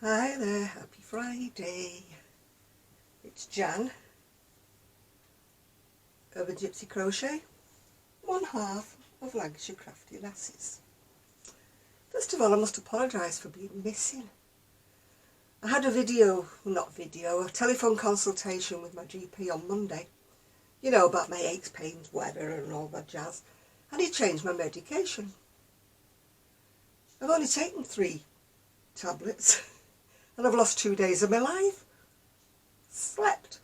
Hi there, happy Friday. It's Jan of Simply Crochet, one half of Lancashire Crafty Lasses. First of all, I must apologise for being missing. I had a telephone consultation with my GP on Monday, you know, about my aches, pains, weather and all that jazz, and he changed my medication. I've only taken 3 tablets and I've lost 2 days of my life. Slept.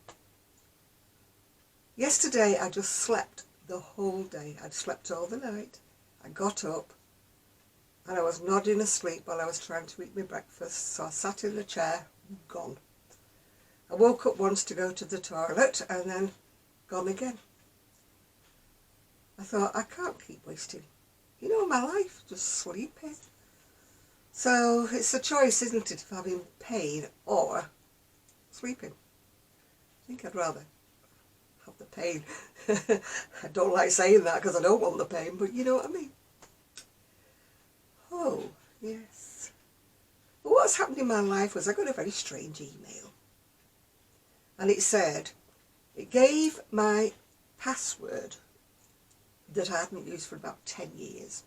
Yesterday I just slept the whole day. I'd slept all the night. I got up and I was nodding asleep while I was trying to eat my breakfast, so I sat in the chair, gone. I woke up once to go to the toilet and then gone again. I thought, I can't keep wasting, my life just sleeping. So it's a choice, isn't it, if I'm in pain or sleeping. I think I'd rather have the pain. I don't like saying that because I don't want the pain, but you know what I mean. Oh, yes. But what's happened in my life was I got a very strange email. And it gave my password that I hadn't used for about 10 years.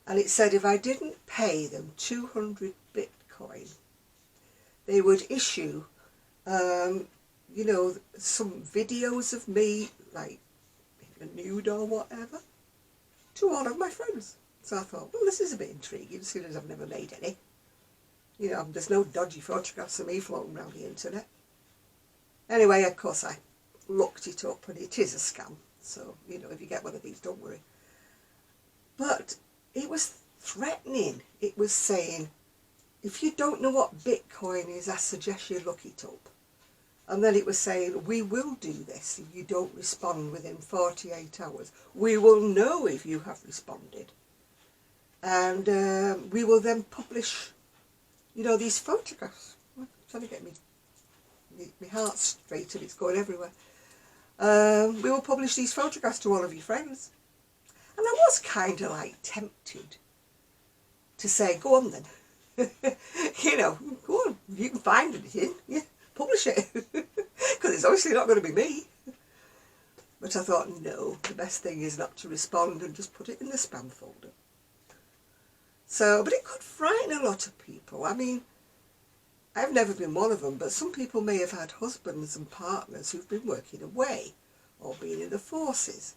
And it said if I didn't pay them 200 Bitcoin, they would issue, some videos of me, like in a nude or whatever, to all of my friends. So I thought, well, this is a bit intriguing, seeing as I've never made any. There's no dodgy photographs of me floating around the internet. Anyway, of course, I looked it up, and it is a scam. So, if you get one of these, don't worry. But it was threatening. It was saying, if you don't know what Bitcoin is, I suggest you look it up. And then it was saying, we will do this if you don't respond within 48 hours. We will know if you have responded. And we will then publish, these photographs. I'm trying to get my heart straight and it's going everywhere. We will publish these photographs to all of your friends. And I was kind of like tempted to say, go on then. Go on, if you can find anything, publish it. Because it's obviously not going to be me. But I thought, no, the best thing is not to respond and just put it in the spam folder. So, but it could frighten a lot of people. I mean, I've never been one of them, but some people may have had husbands and partners who've been working away or been in the forces.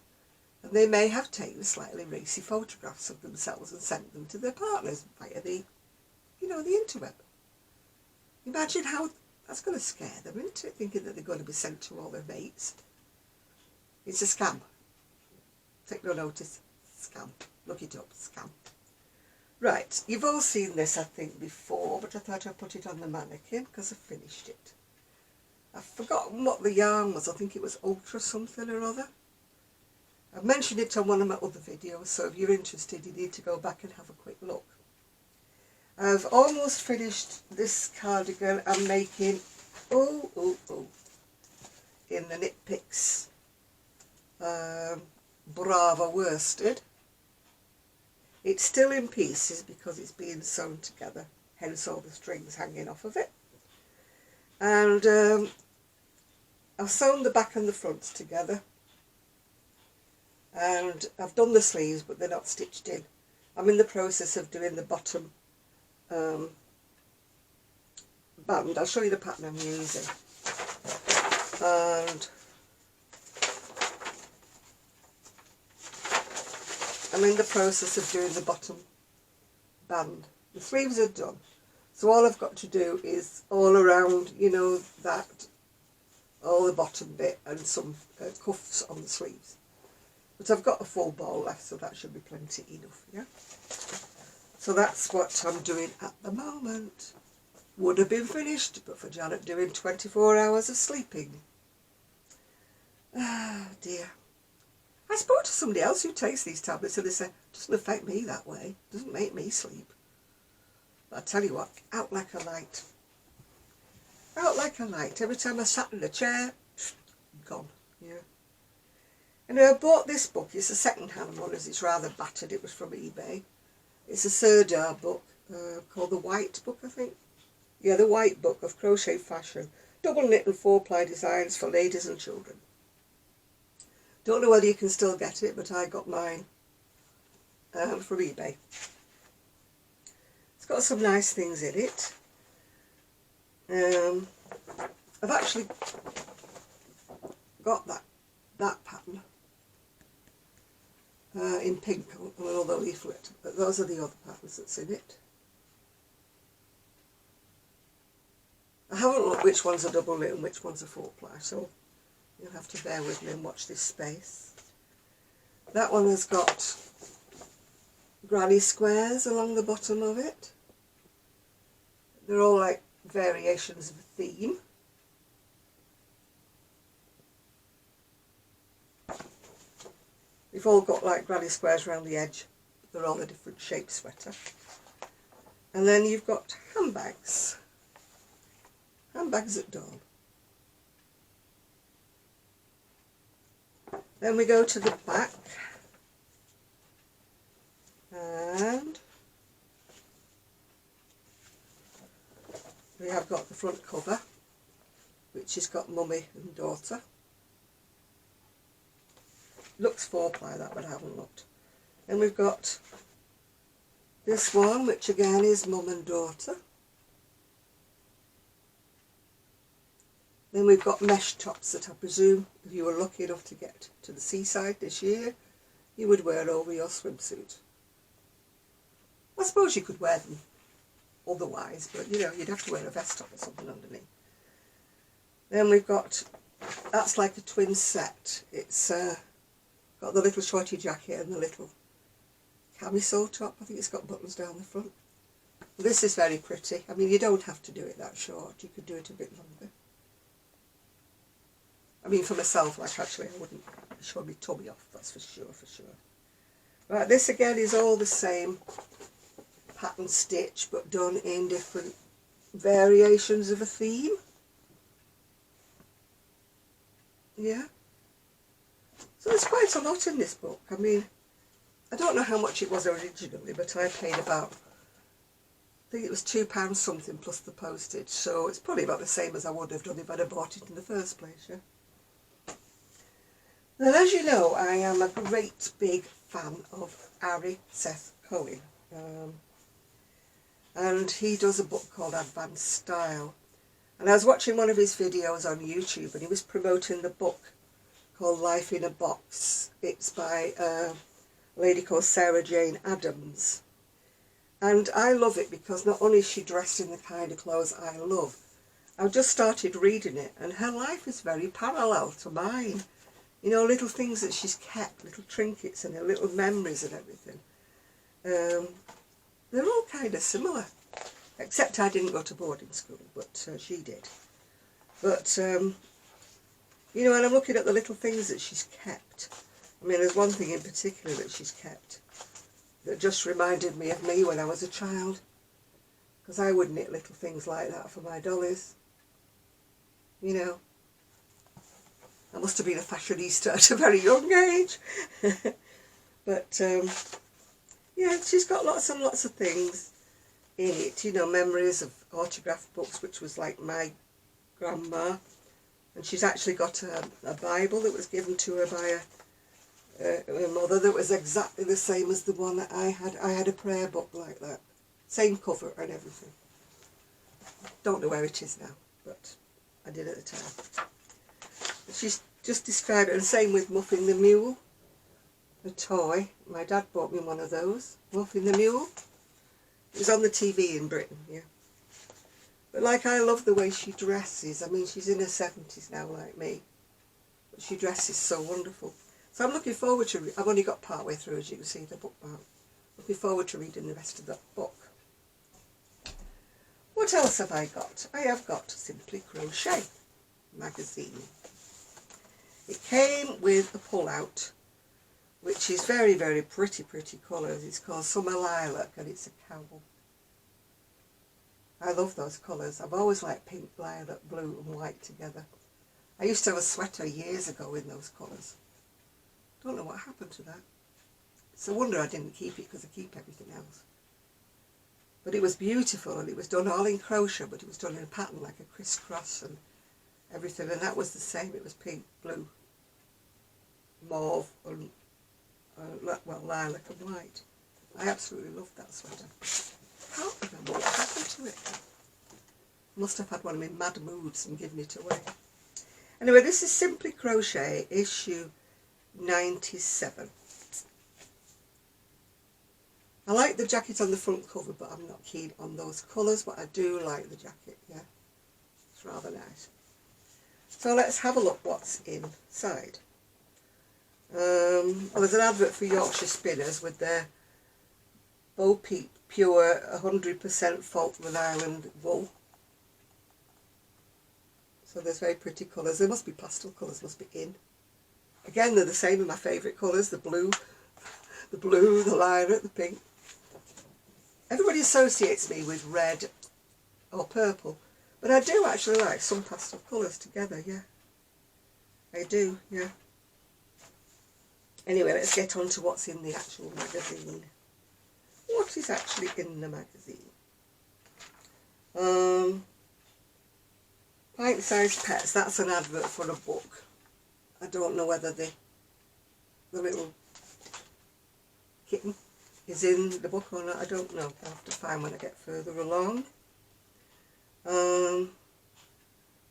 And they may have taken slightly racy photographs of themselves and sent them to their partners via the interweb. Imagine how that's going to scare them, isn't it? Thinking that they're going to be sent to all their mates. It's a scam. Take no notice. Scam. Look it up. Scam. Right, you've all seen this, I think, before, but I thought I'd put it on the mannequin because I finished it. I've forgotten what the yarn was. I think it was Ultra something or other. I've mentioned it on one of my other videos, so if you're interested, you need to go back and have a quick look. I've almost finished this cardigan I'm making, in the Knit Picks Brava worsted. It's still in pieces because it's being sewn together, hence all the strings hanging off of it. And I've sewn the back and the fronts together. And I've done the sleeves, but they're not stitched in. I'm in the process of doing the bottom band. I'll show you the pattern I'm using. And I'm in the process of doing the bottom band. The sleeves are done. So all I've got to do is all around, all the bottom bit and some cuffs on the sleeves. But I've got a full ball left, so that should be plenty enough, yeah? So that's what I'm doing at the moment. Would have been finished, but for Janet doing 24 hours of sleeping. Ah, dear. I spoke to somebody else who takes these tablets and they said, it doesn't affect me that way. It doesn't make me sleep. But I tell you what, out like a light. Out like a light. Every time I sat in the chair, gone, yeah. Anyway, I bought this book. It's a second-hand one, as it's rather battered. It was from eBay. It's a Sirdar book called The White Book, I think. Yeah, the White Book of Crochet Fashion. Double knit and 4-ply designs for ladies and children. Don't know whether you can still get it, but I got mine from eBay. It's got some nice things in it. I've actually got that pattern in pink on another leaflet, but those are the other patterns that's in it. I haven't looked which one's a double knit and which one's a 4-ply, so you'll have to bear with me and watch this space. That one has got granny squares along the bottom of it. They're all like variations of a theme. They've all got like granny squares around the edge. They're all a different shape sweater. And then you've got handbags. Handbags at dawn. Then we go to the back. And we have got the front cover, which has got mummy and daughter. Looks 4-ply that, but I haven't looked. Then we've got this one, which again is mum and daughter. Then we've got mesh tops that I presume if you were lucky enough to get to the seaside this year, you would wear over your swimsuit. I suppose you could wear them otherwise, but you know, you'd have to wear a vest top or something underneath. Then we've got, that's like a twin set. It's got the little shorty jacket and the little camisole top. I think it's got buttons down the front. This is very pretty. I mean, you don't have to do it that short. You could do it a bit longer. I mean, for myself, like, actually, I wouldn't show my tummy off, that's for sure, Right, this again is all the same pattern stitch, but done in different variations of a theme. Yeah. So there's quite a lot in this book. I mean, I don't know how much it was originally, but I paid about, I think it was £2 something plus the postage, so it's probably about the same as I would have done if I'd have bought it in the first place, yeah. Now, as you know, I am a great big fan of Ari Seth Cohen, and he does a book called Advanced Style. And I was watching one of his videos on YouTube, and he was promoting the book called Life in a Box. It's by a lady called Sarah Jane Adams. And I love it because not only is she dressed in the kind of clothes I love, I've just started reading it, and her life is very parallel to mine. You know, little things that she's kept, little trinkets and her little memories and everything. They're all kind of similar, except I didn't go to boarding school, but she did. But, you know, and I'm looking at the little things that she's kept. I mean, there's one thing in particular that she's kept that just reminded me of me when I was a child, because I would knit little things like that for my dollies. You know, I must have been a fashionista at a very young age. But, yeah, she's got lots and lots of things in it. You know, memories of autograph books, which was like my grandma. And she's actually got a Bible that was given to her by her mother that was exactly the same as the one that I had. I had a prayer book like that. Same cover and everything. Don't know where it is now, but I did at the time. She's just described it, and same with Muffin the Mule, a toy. My dad bought me one of those, Muffin the Mule. It was on the TV in Britain, yeah. But like, I love the way she dresses. I mean, she's in her 70s now, like me, but she dresses so wonderful. So I'm looking forward to, I've only got part way through, as you can see, the bookmark. Looking forward to reading the rest of that book. What else have I got? I have got Simply Crochet magazine. It came with a pull-out, which is very, very pretty colours. It's called Summer Lilac, and it's a cowl. I love those colours. I've always liked pink, lilac, blue and white together. I used to have a sweater years ago in those colours. Don't know what happened to that. It's a wonder I didn't keep it, because I keep everything else. But it was beautiful, and it was done all in crochet, but it was done in a pattern like a crisscross and everything, and that was the same. It was pink, blue, mauve, and well, lilac and white. I absolutely loved that sweater. I can't remember what happened to it. Must have had one of my mad moods and given it away. Anyway, this is Simply Crochet, issue 97. I like the jacket on the front cover, but I'm not keen on those colours, but I do like the jacket, yeah. It's rather nice. So let's have a look what's inside. Well, there's an advert for Yorkshire Spinners with their Bo Peep Pure 100% Falkland Island wool. So there's very pretty colours. There must be pastel colours, must be in. Again, they're the same as my favourite colours, the blue, the lilac, the pink. Everybody associates me with red or purple, but I do actually like some pastel colours together, yeah. I do, yeah. Anyway, let's get on to what's in the actual magazine. What is actually in the magazine? Pint-sized Pets, that's an advert for a book. I don't know whether the little kitten is in the book or not, I don't know. I'll have to find when I get further along.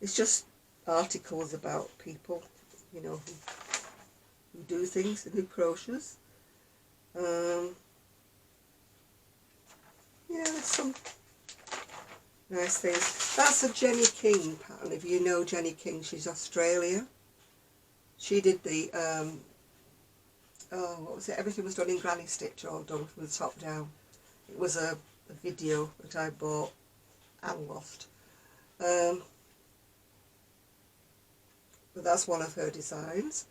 It's just articles about people, you know, who do things and who crochets. Yeah, there's some nice things. That's a Jenny King pattern. If you know Jenny King, she's Australian. She did the, what was it? Everything was done in granny stitch, all done from the top down. It was a video that I bought and lost. But that's one of her designs.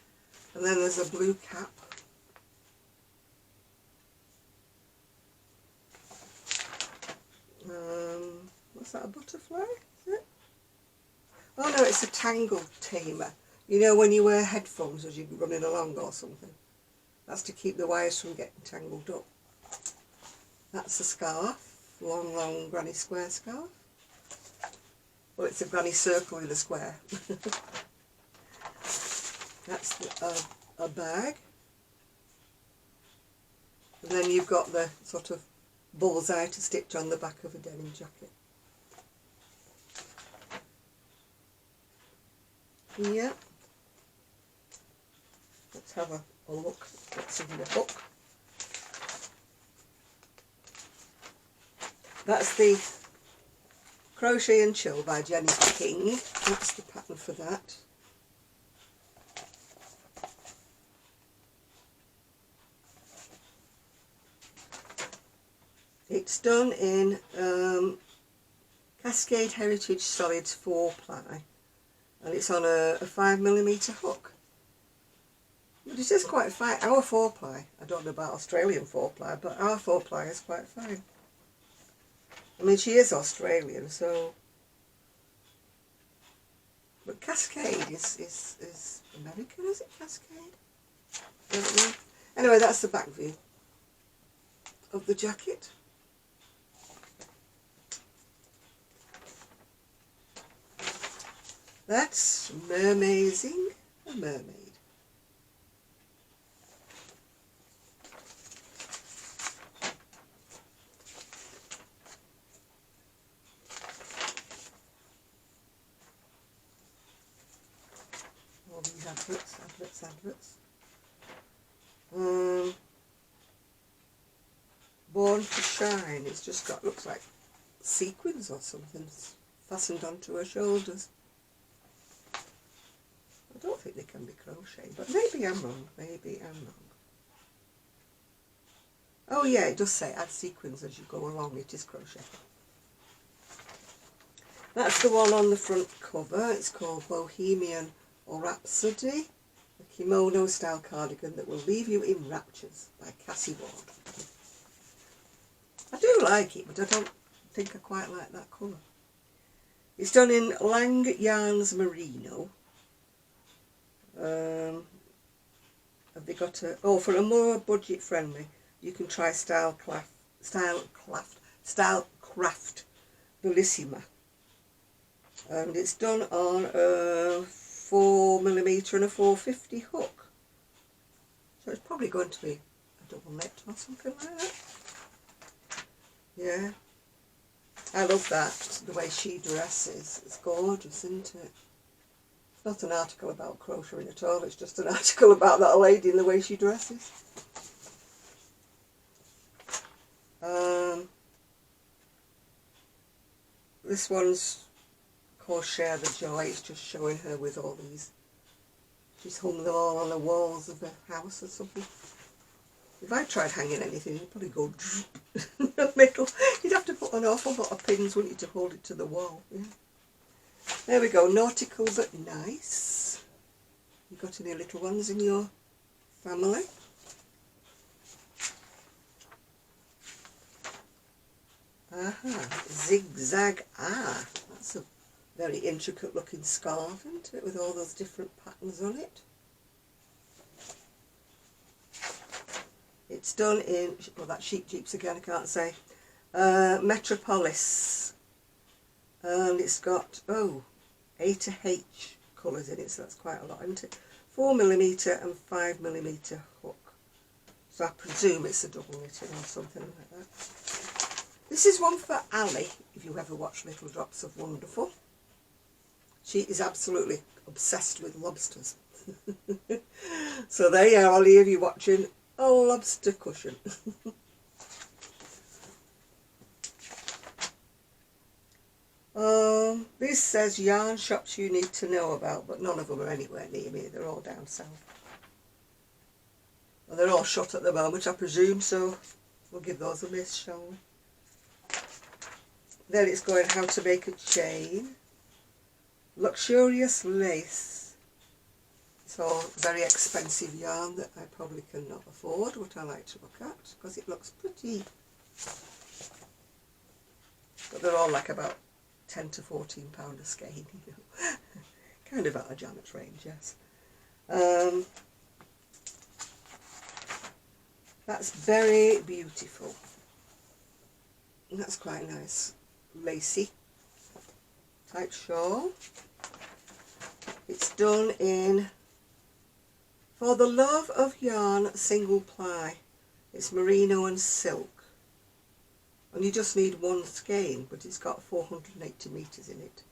And then there's a blue cap. What's that, a butterfly? Is it? Oh no, it's a tangle tamer. You know when you wear headphones as you're running along or something? That's to keep the wires from getting tangled up. That's a scarf, long granny square scarf. Well, it's a granny circle in a square. That's a bag. And then you've got the sort of bullseye to stitch on the back of a denim jacket. Yeah. Let's have a look what's in the book. That's the Crochet and Chill by Jenny King. That's the pattern for that. It's done in Cascade Heritage Solids 4-ply, and it's on a 5mm hook. But it is quite fine. Our 4-ply, I don't know about Australian 4-ply, but our 4-ply is quite fine. I mean, she is Australian, so... But Cascade is American, is it, Cascade? I don't know. Anyway, that's the back view of the jacket. That's Mermazing a Mermaid. All these adverts. Born to Shine. It's just got, looks like sequins or something fastened onto her shoulders. I don't think they can be crocheted, but maybe I'm wrong. Oh yeah, it does say add sequins as you go along. It is crochet. That's the one on the front cover. It's called Bohemian or Rhapsody, a kimono style cardigan that will leave you in raptures by Cassie Ward. I do like it, but I don't think I quite like that colour. It's done in Lang Yarns Merino. Have they got a... Oh, for a more budget friendly, you can try Style Craft Style Craft Bellissima. And it's done on a 4mm and a 450 hook. So it's probably going to be a double knit or something like that. Yeah. I love that, the way she dresses. It's gorgeous, isn't it? It's not an article about crocheting at all, it's just an article about that lady and the way she dresses. This one's called Share the Joy. It's just showing her with all these. She's hung them all on the walls of the house or something. If I tried hanging anything, it'd probably go in the middle. You'd have to put an awful lot of pins, wouldn't you, to hold it to the wall. Yeah. There we go, nautical but nice. You got any little ones in your family? Aha, zigzag. Ah, that's a very intricate looking scarf, isn't it, with all those different patterns on it. It's done in, well, that's Sheep Jeeps again, I can't say, Metropolis, and it's got, oh, A to H colours in it, so that's quite a lot, isn't it? 4mm and 5mm hook, so I presume it's a double knitting or something like that. This is one for Ali, if you ever watch Little Drops of Wonderful. She is absolutely obsessed with lobsters. So there you are, Ali, if you're watching, a lobster cushion. This says yarn shops you need to know about, but none of them are anywhere near me. They're all down south. Well, they're all shut at the moment, I presume, so we'll give those a miss, shall we? Then it's going how to make a chain. Luxurious lace. It's all very expensive yarn that I probably cannot afford, what I like to look at, because it looks pretty. But they're all like about £10 to £14 a skein, you know. Kind of out of Janet's range, yes. That's very beautiful. And that's quite nice. Lacy type shawl. It's done in For the Love of Yarn single ply. It's merino and silk, and you just need one skein, but it's got 480 metres in it,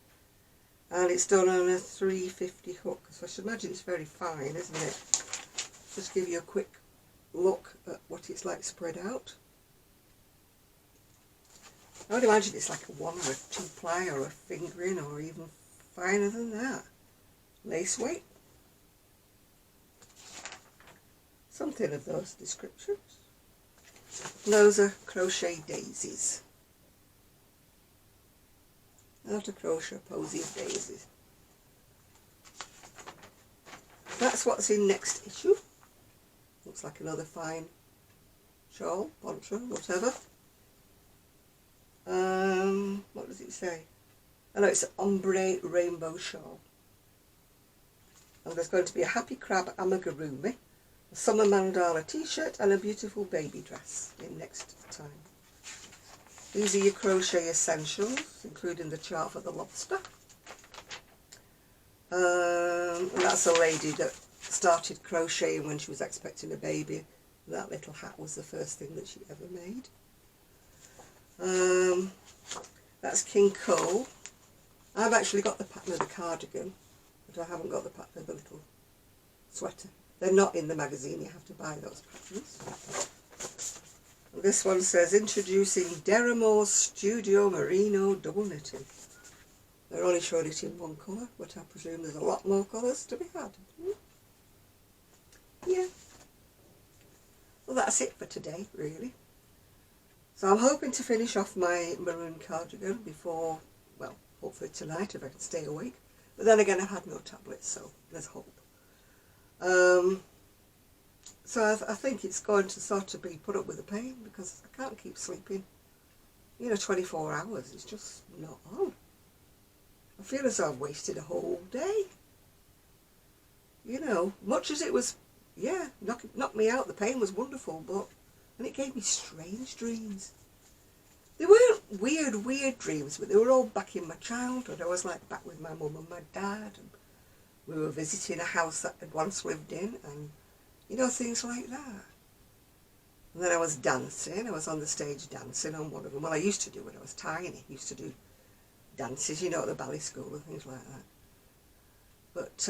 and it's done on a 350 hook, so I should imagine it's very fine, isn't it? Just give you a quick look at what it's like spread out. I would imagine it's like a 1 or a 2 ply or a fingering, or even finer than that. Lace weight. Something of those descriptions. And those are crochet daisies. How to crochet a posy of daisies. That's what's in next issue. Looks like another fine shawl, poncho, whatever. What does it say? I know it's an ombre rainbow shawl. And there's going to be a Happy Crab amigurumi, a summer mandala t-shirt, and a beautiful baby dress in next time. These are your crochet essentials, including the chart for the lobster. And that's a lady that started crocheting when she was expecting a baby. That little hat was the first thing that she ever made. That's King Cole. I've actually got the pattern of the cardigan, but I haven't got the pattern of the little sweater. They're not in the magazine, you have to buy those patterns. And this one says, introducing Deramore's Studio Merino Double Knitting. They're only showing it in one colour, but I presume there's a lot more colours to be had. Yeah. Well, that's it for today, really. So I'm hoping to finish off my maroon cardigan before, well, hopefully tonight if I can stay awake. But then again, I've had no tablets, so there's hope. So I think it's going to sort of be put up with the pain, because I can't keep sleeping. You know, 24 hours, it's just not on. I feel as though I've wasted a whole day. You know, much as it was, yeah, knocked me out, the pain was wonderful, but and it gave me strange dreams. They weren't weird dreams, but they were all back in my childhood. I was like back with my mum and my dad, and we were visiting a house that I'd once lived in, and you know, things like that. And then I was dancing. I was on the stage dancing on one of them. Well, I used to do when I was tiny. I used to do dances, you know, at the ballet school and things like that. But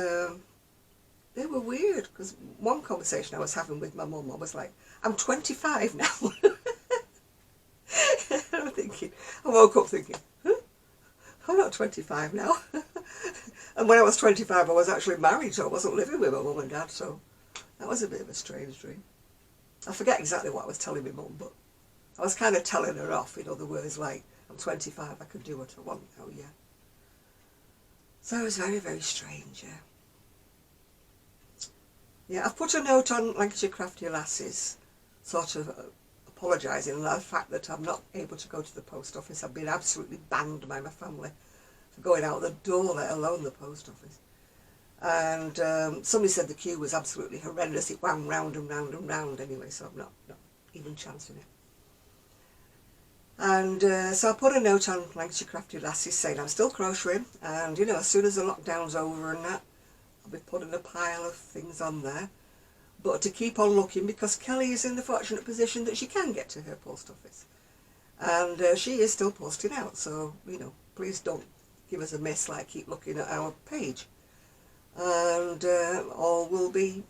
they were weird, because one conversation I was having with my mum, I was like, I'm 25 now. I'm thinking, I woke up thinking, huh? I'm not 25 now. And when I was 25, I was actually married, so I wasn't living with my mum and dad, so that was a bit of a strange dream. I forget exactly what I was telling my mum, but I was kind of telling her off, in other words, like, I'm 25, I can do what I want now, yeah. So it was very, very strange, yeah. Yeah, I've put a note on Lancashire Crafty Lasses, sort of apologising for the fact that I'm not able to go to the post office. I've been absolutely banned by my family for going out the door, let alone the post office. And somebody said the queue was absolutely horrendous. It wound round and round and round anyway, so I'm not even chancing it. And so I put a note on Lancashire Crafty Lasses saying I'm still crocheting, and you know, as soon as the lockdown's over and that, I'll be putting a pile of things on there. But to keep on looking, because Kelly is in the fortunate position that she can get to her post office. And she is still posting out, so, you know, please don't give us a miss, like keep looking at our page. And all will be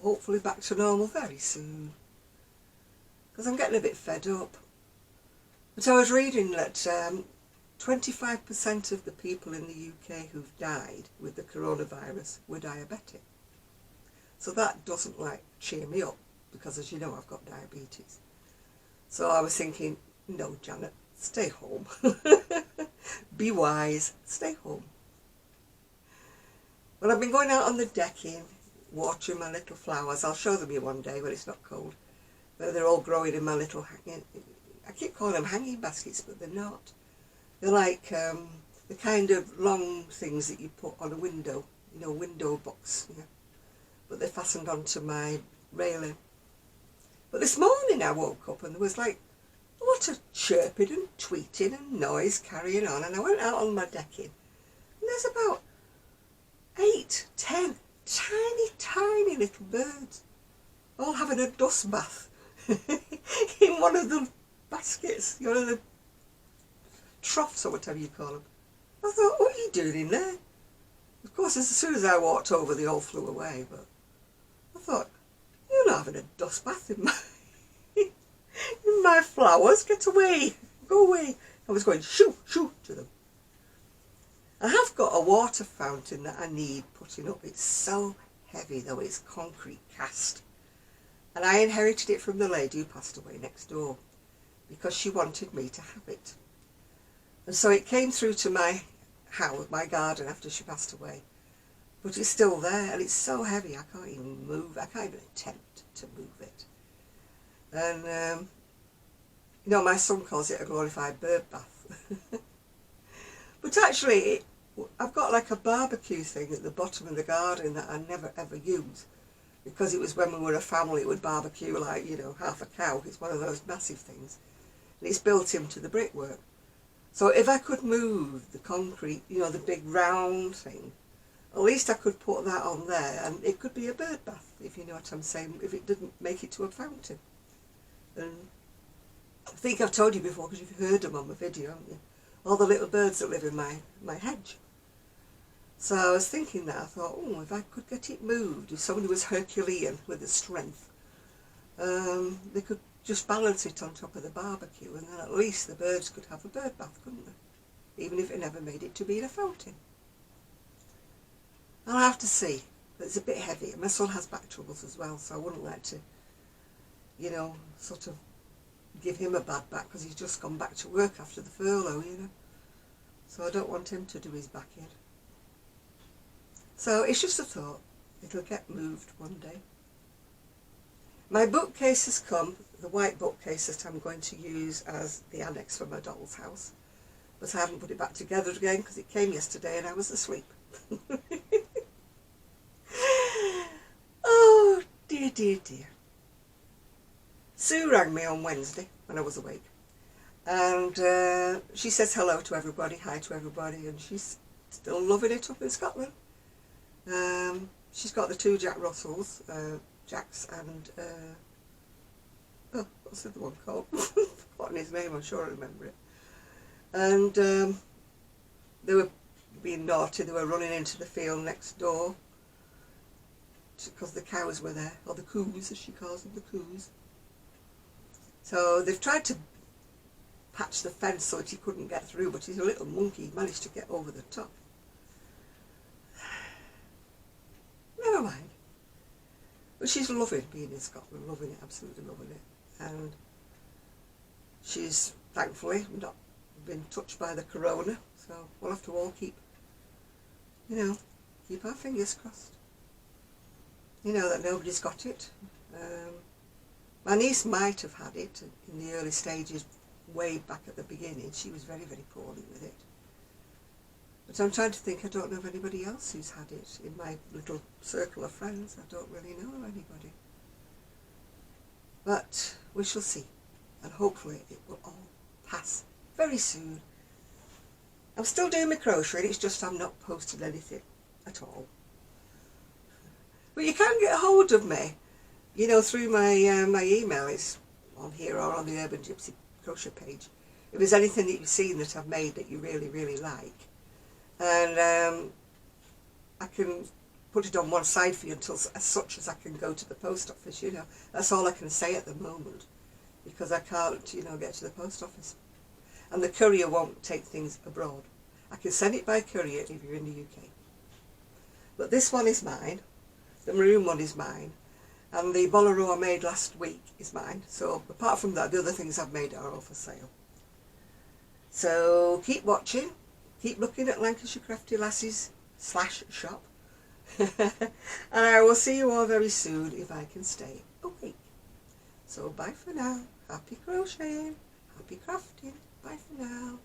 hopefully back to normal very soon. Because I'm getting a bit fed up. But I was reading that 25% of the people in the UK who've died with the coronavirus were diabetic. So that doesn't like cheer me up, because as you know, I've got diabetes. So I was thinking, no, Janet, stay home. Be wise, stay home. Well, I've been going out on the decking, watering my little flowers. I'll show them you one day when it's not cold. They're all growing in my little hanging, I keep calling them hanging baskets, but they're not. They're like the kind of long things that you put on a window, you know, window box, yeah. But they're fastened onto my railing. But this morning I woke up and there was like a lot of chirping and tweeting and noise carrying on, and I went out on my decking and there's about 8, 10 tiny little birds all having a dust bath in one of the baskets, you know, the troughs or whatever you call them. I thought, what are you doing in there? Of course, as soon as I walked over, they all flew away, but I thought, you're not having a dust bath in my flowers, get away, go away. I was going shoo, shoo to them. I have got a water fountain that I need putting up. It's so heavy though, it's concrete cast. And I inherited it from the lady who passed away next door, because she wanted me to have it. And so it came through to my house, my garden, after she passed away. But it's still there, and it's so heavy I can't even move. I can't even attempt to move it. And you know, my son calls it a glorified bird bath. But actually, I've got like a barbecue thing at the bottom of the garden that I never ever use, because it was when we were a family, it would barbecue like, you know, half a cow. It's one of those massive things, and it's built into the brickwork. So if I could move the concrete, you know, the big round thing, at least I could put that on there, and it could be a bird bath, if you know what I'm saying, if it didn't make it to a fountain. And I think I've told you before, because you've heard them on my video, haven't you? All the little birds that live in my hedge. So I was thinking that, I thought, oh, if I could get it moved, if somebody was Herculean with the strength, they could just balance it on top of the barbecue, and then at least the birds could have a bird bath, couldn't they? Even if it never made it to be in a fountain. I'll have to see. But it's a bit heavy. My son has back troubles as well, so I wouldn't like to, you know, sort of give him a bad back, because he's just gone back to work after the furlough, you know. So I don't want him to do his back in. So it's just a thought. It'll get moved one day. My bookcase has come, the white bookcase that I'm going to use as the annex for my doll's house. But I haven't put it back together again because it came yesterday and I was asleep. Oh, dear. Sue rang me on Wednesday when I was awake. And she says hello to everybody, hi to everybody, and she's still loving it up in Scotland. She's got the 2 Jack Russells, Jacks and, oh, what's the other one called? I've forgotten his name, I'm sure I remember it. And they were being naughty, they were running into the field next door because the cows were there, or the coos as she calls them, the coos. So they've tried to patch the fence so that he couldn't get through, but he's a little monkey, he managed to get over the top. Never mind. But she's loving being in Scotland, loving it, absolutely loving it. And she's thankfully not been touched by the corona, so we'll have to all keep our fingers crossed. That nobody's got it. My niece might have had it in the early stages, way back at the beginning. She was very, very poorly with it. But I'm trying to think, I don't know of anybody else who's had it in my little circle of friends. I don't really know of anybody. But we shall see. And hopefully it will all pass very soon. I'm still doing my crocheting, it's just I'm not posting anything at all. But you can get hold of me, through my my email. It's on here or on the Urban Gypsy crochet page. If there's anything that you've seen that I've made that you really, really like, and I can put it on one side for you until as such as I can go to the post office. That's all I can say at the moment, because I can't get to the post office, and the courier won't take things abroad. I can send it by courier if you're in the UK, but this one is mine, the maroon one is mine, and the bolero I made last week is mine. So apart from that, the other things I've made are all for sale. So keep watching, keep looking at Lancashire Crafty Lassies /shop, and I will see you all very soon if I can stay awake. So bye for now, happy crocheting, happy crafting, bye for now.